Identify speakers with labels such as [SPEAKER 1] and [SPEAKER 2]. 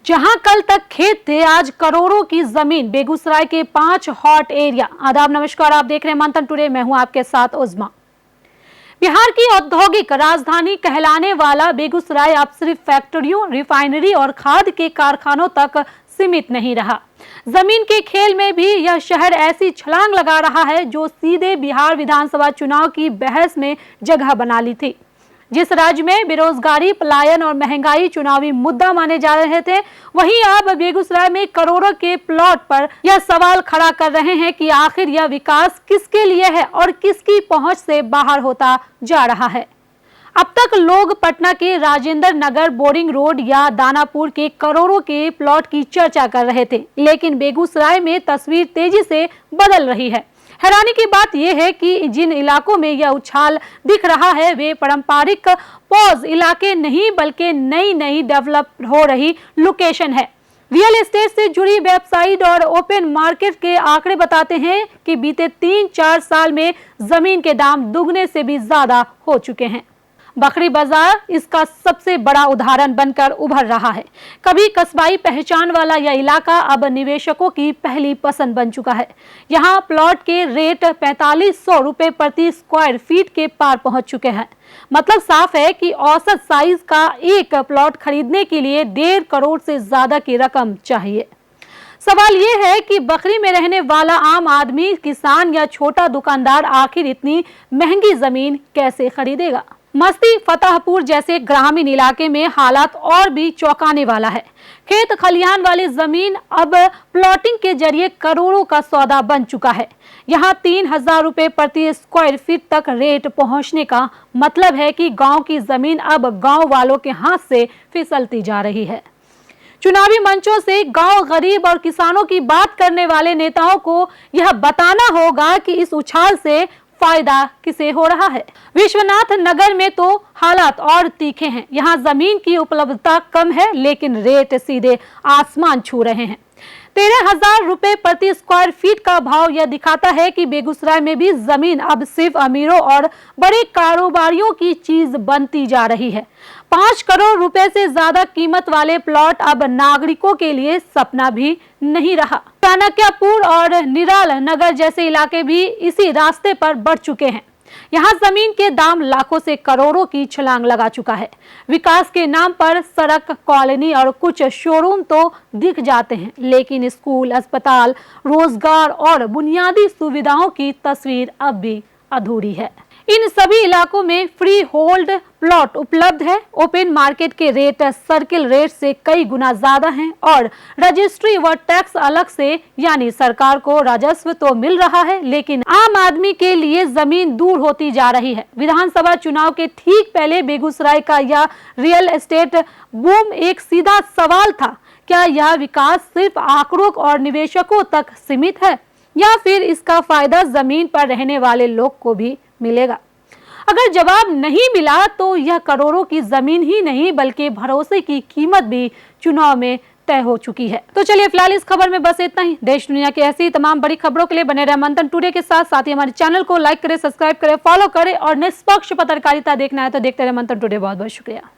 [SPEAKER 1] जहां कल तक खेत थे, आज करोड़ों की जमीन। बेगूसराय के 5 हॉट एरिया। आदाब, नमस्कार, आप देख रहे हैं मंथन टुडे। मैं हूं आपके साथ उज़मा। बिहार की औद्योगिक राजधानी कहलाने वाला बेगूसराय अब सिर्फ फैक्ट्रियों, रिफाइनरी और खाद के कारखानों तक सीमित नहीं रहा। जमीन के खेल में भी यह शहर ऐसी छलांग लगा रहा है जो सीधे बिहार विधानसभा चुनाव की बहस में जगह बना ली थी। जिस राज्य में बेरोजगारी, पलायन और महंगाई चुनावी मुद्दा माने जा रहे थे, वहीं अब बेगूसराय में करोड़ों के प्लॉट पर यह सवाल खड़ा कर रहे हैं कि आखिर यह विकास किसके लिए है और किसकी पहुंच से बाहर होता जा रहा है। अब तक लोग पटना के राजेंद्र नगर, बोरिंग रोड या दानापुर के करोड़ों के प्लॉट की चर्चा कर रहे थे, लेकिन बेगूसराय में तस्वीर तेजी से बदल रही है। हैरानी की बात यह है कि जिन इलाकों में यह उछाल दिख रहा है वे पारंपरिक पॉज इलाके नहीं बल्कि नई डेवलप हो रही लोकेशन है। रियल एस्टेट से जुड़ी वेबसाइट और ओपन मार्केट के आंकड़े बताते हैं कि बीते 3-4 साल में जमीन के दाम दुगने से भी ज्यादा हो चुके हैं। बखरी बाजार इसका सबसे बड़ा उदाहरण बनकर उभर रहा है। कभी कस्बाई पहचान वाला यह इलाका अब निवेशकों की पहली पसंद बन चुका है। यहाँ प्लॉट के रेट 4500 रुपए प्रति स्क्वायर फीट के पार पहुंच चुके हैं। मतलब साफ है कि औसत साइज का एक प्लॉट खरीदने के लिए 1.5 करोड़ से ज्यादा की रकम चाहिए। सवाल ये है कि बखरी में रहने वाला आम आदमी, किसान या छोटा दुकानदार आखिर इतनी महंगी जमीन कैसे खरीदेगा। मस्ती, फतेहपुर जैसे ग्रामीण इलाके में हालात और भी चौंकाने वाला है। खेत खलिहान वाली जमीन अब प्लॉटिंग के जरिए करोड़ों का सौदा बन चुका है। यहाँ 3000 रुपए प्रति स्क्वायर फीट तक रेट पहुँचने का मतलब है कि गांव की जमीन अब गांव वालों के हाथ से फिसलती जा रही है। चुनावी मंचों से गांव, गरीब और किसानों की बात करने वाले नेताओं को यह बताना होगा कि इस उछाल से फायदा किसे हो रहा है। विश्वनाथ नगर में तो हालात और तीखे हैं। यहाँ जमीन की उपलब्धता कम है लेकिन रेट सीधे आसमान छू रहे हैं। 13,000 रुपए प्रति स्क्वायर फीट का भाव यह दिखाता है कि बेगूसराय में भी जमीन अब सिर्फ अमीरों और बड़े कारोबारियों की चीज बनती जा रही है। 5 करोड़ रुपए से ज्यादा कीमत वाले प्लॉट अब नागरिकों के लिए सपना भी नहीं रहा। चाणक्यपुर और निराल नगर जैसे इलाके भी इसी रास्ते पर बढ़ चुके हैं। यहाँ जमीन के दाम लाखों से करोड़ों की छलांग लगा चुका है। विकास के नाम पर सड़क, कॉलोनी और कुछ शोरूम तो दिख जाते हैं, लेकिन स्कूल, अस्पताल, रोजगार और बुनियादी सुविधाओं की तस्वीर अब भी अधूरी है। इन सभी इलाकों में फ्री होल्ड प्लॉट उपलब्ध है। ओपन मार्केट के रेट सर्किल रेट से कई गुना ज्यादा हैं और रजिस्ट्री व टैक्स अलग से, यानी सरकार को राजस्व तो मिल रहा है लेकिन आम आदमी के लिए जमीन दूर होती जा रही है। विधानसभा चुनाव के ठीक पहले बेगूसराय का यह रियल एस्टेट बूम एक सीधा सवाल था। क्या यह विकास सिर्फ आंकड़ों और निवेशकों तक सीमित है या फिर इसका फायदा जमीन पर रहने वाले लोग को भी मिलेगा? अगर जवाब नहीं मिला तो यह करोड़ों की जमीन ही नहीं बल्कि भरोसे की कीमत भी चुनाव में तय हो चुकी है। तो चलिए फिलहाल इस खबर में बस इतना ही। देश दुनिया की ऐसी तमाम बड़ी खबरों के लिए बने रहे मंथन टुडे के साथ ही हमारे चैनल को लाइक करें, सब्सक्राइब करें, फॉलो करें और निष्पक्ष पत्रकारिता देखना है तो देखते रहे मंथन टुडे। बहुत बहुत शुक्रिया।